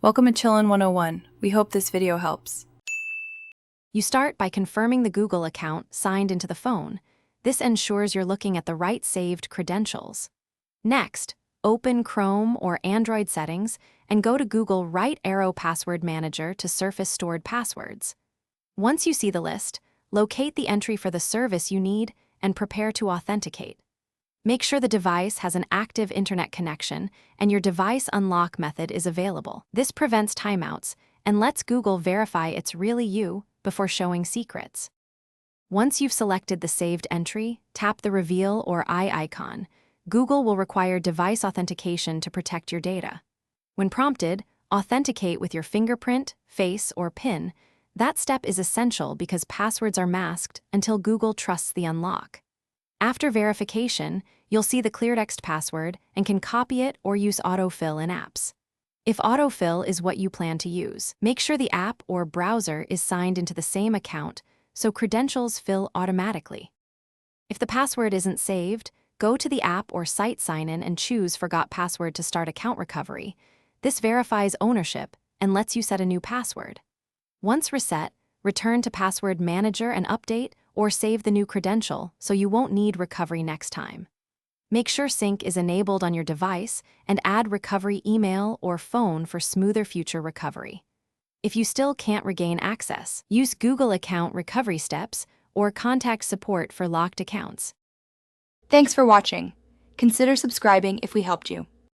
Welcome to Chillin' 101. We hope this video helps. You start by confirming the Google account signed into the phone. This ensures you're looking at the right saved credentials. Next, open Chrome or Android settings and go to Google Right Arrow Password Manager to surface stored passwords. Once you see the list, locate the entry for the service you need and prepare to authenticate. Make sure the device has an active internet connection and your device unlock method is available. This prevents timeouts and lets Google verify it's really you before showing secrets. Once you've selected the saved entry, tap the Reveal or eye icon. Google will require device authentication to protect your data. When prompted, authenticate with your fingerprint, face, or PIN. That step is essential because passwords are masked until Google trusts the unlock. After verification, you'll see the clear-text password and can copy it or use autofill in apps. If autofill is what you plan to use, make sure the app or browser is signed into the same account so credentials fill automatically. If the password isn't saved, go to the app or site sign-in and choose Forgot Password to start account recovery. This verifies ownership and lets you set a new password. Once reset, return to Password Manager and update or save the new credential so you won't need recovery next time. Make sure sync is enabled on your device and add recovery email or phone for smoother future recovery. If you still can't regain access, use Google account recovery steps or contact support for locked accounts. Thanks for watching. Consider subscribing if we helped you.